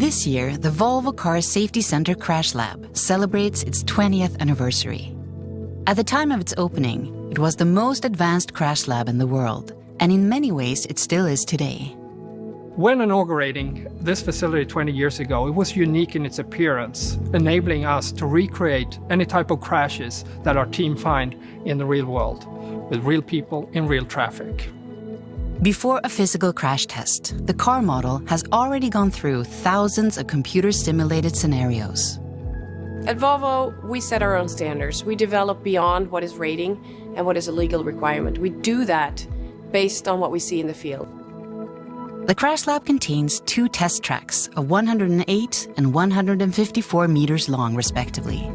This year, the Volvo Car Safety Center Crash Lab celebrates its 20th anniversary. At the time of its opening, it was the most advanced crash lab in the world, and in many ways it still is today. When inaugurating this facility 20 years ago, it was unique in its appearance, enabling us to recreate any type of crashes that our team find in the real world, with real people in real traffic. Before a physical crash test, the car model has already gone through thousands of computer-simulated scenarios. At Volvo, we set our own standards. We develop beyond what is rating and what is a legal requirement. We do that based on what we see in the field. The crash lab contains 2 test tracks of 108 and 154 meters long, respectively.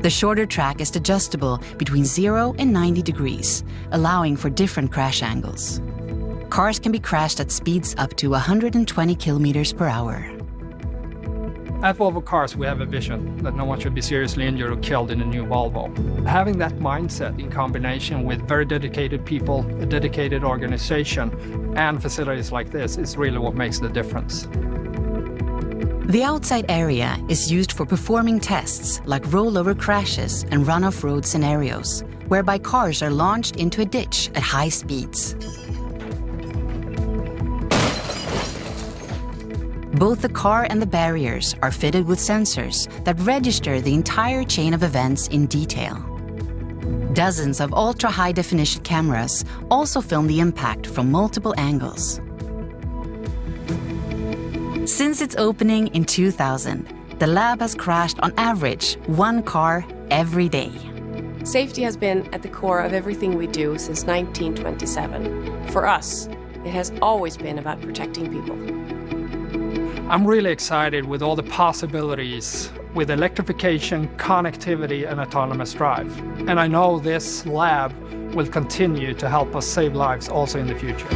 The shorter track is adjustable between 0 and 90 degrees, allowing for different crash angles. Cars can be crashed at speeds up to 120 kilometers per hour. At Volvo Cars, we have a vision that no one should be seriously injured or killed in a new Volvo. Having that mindset in combination with very dedicated people, a dedicated organization, and facilities like this is really what makes the difference. The outside area is used for performing tests like rollover crashes and run-off road scenarios, whereby cars are launched into a ditch at high speeds. Both the car and the barriers are fitted with sensors that register the entire chain of events in detail. Dozens of ultra-high-definition cameras also film the impact from multiple angles. Since its opening in 2000, the lab has crashed on average 1 car every day. Safety has been at the core of everything we do since 1927. For us, it has always been about protecting people. I'm really excited with all the possibilities with electrification, connectivity, and autonomous drive. And I know this lab will continue to help us save lives also in the future.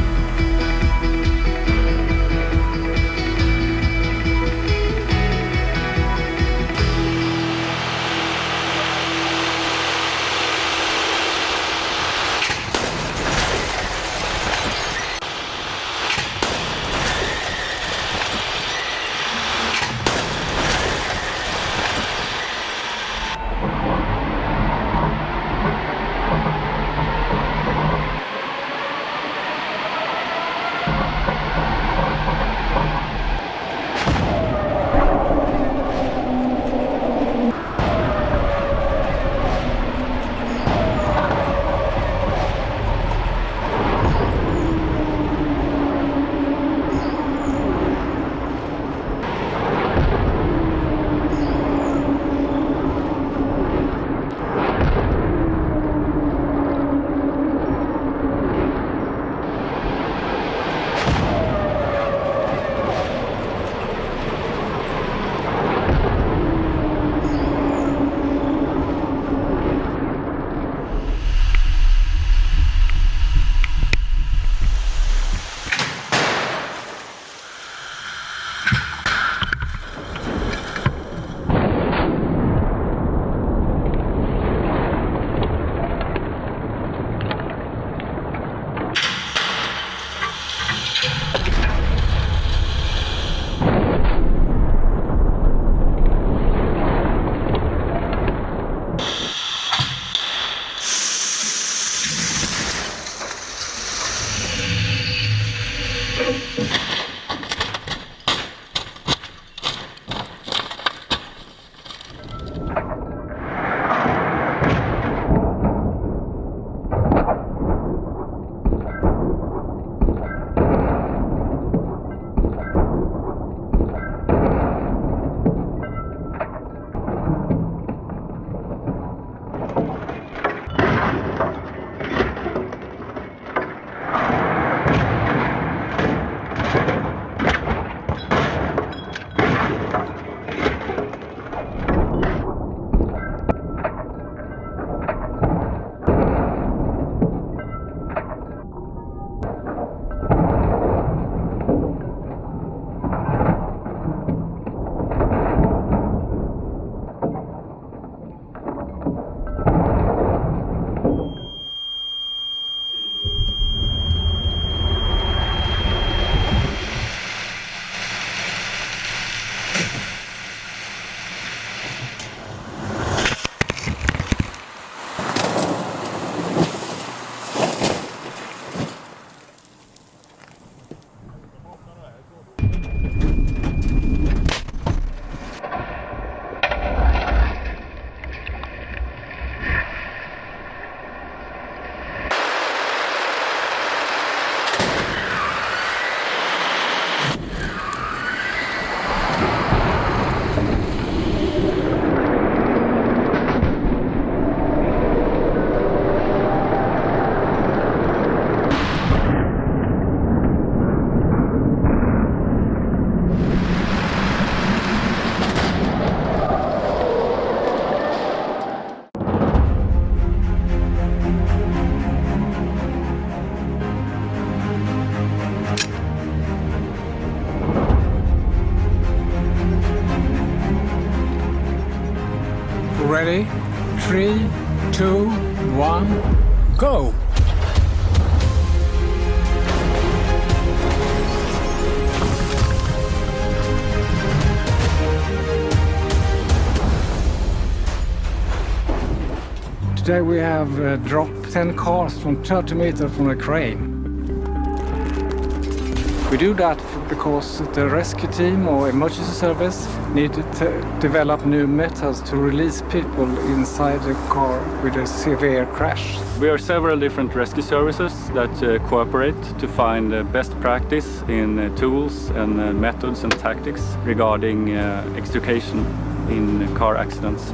Ready? 3, 2, 1, go! Today we have dropped 10 cars from 30 meters from a crane. We do that because the rescue team or emergency service need to develop new methods to release people inside the car with a severe crash. We are several different rescue services that cooperate to find best practice in tools and methods and tactics regarding extrication in car accidents.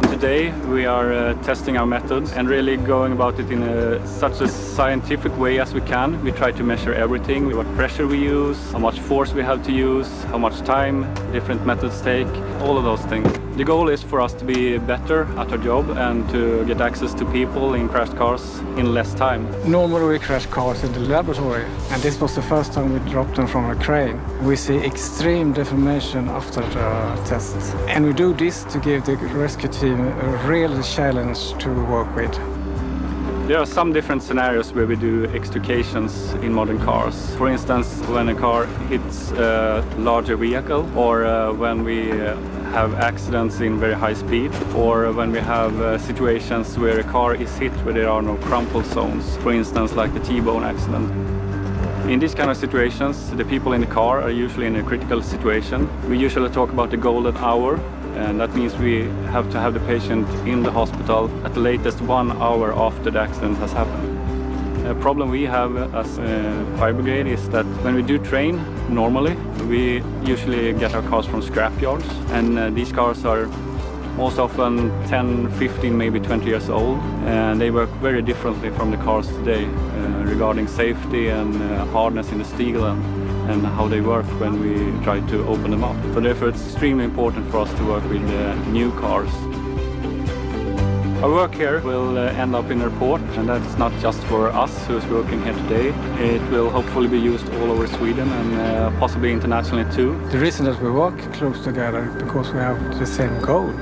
Today we are testing our methods and really going about it in such a scientific way as we can. We try to measure everything, what pressure we use, how much force we have to use, how much time different methods take, all of those things. The goal is for us to be better at our job and to get access to people in crashed cars in less time. Normally we crash cars in the laboratory, and this was the first time we dropped them from a crane. We see extreme deformation after the test. And we do this to give the rescue team a real challenge to work with. There are some different scenarios where we do extrications in modern cars. For instance, when a car hits a larger vehicle, or when we have accidents in very high speed, or when we have situations where a car is hit where there are no crumple zones, for instance like the T-bone accident. In these kind of situations, the people in the car are usually in a critical situation. We usually talk about the golden hour, and that means we have to have the patient in the hospital at the latest 1 hour after the accident has happened. A problem we have as a fire brigade is that when we do train normally, we usually get our cars from scrap yards, and these cars are most often 10, 15, maybe 20 years old, and they work very differently from the cars today regarding safety and hardness in the steel and how they work when we try to open them up. So therefore it's extremely important for us to work with new cars. Our work here will end up in a report, and that's not just for us who's working here today. It will hopefully be used all over Sweden and possibly internationally too. The reason that we work close together is because we have the same goal.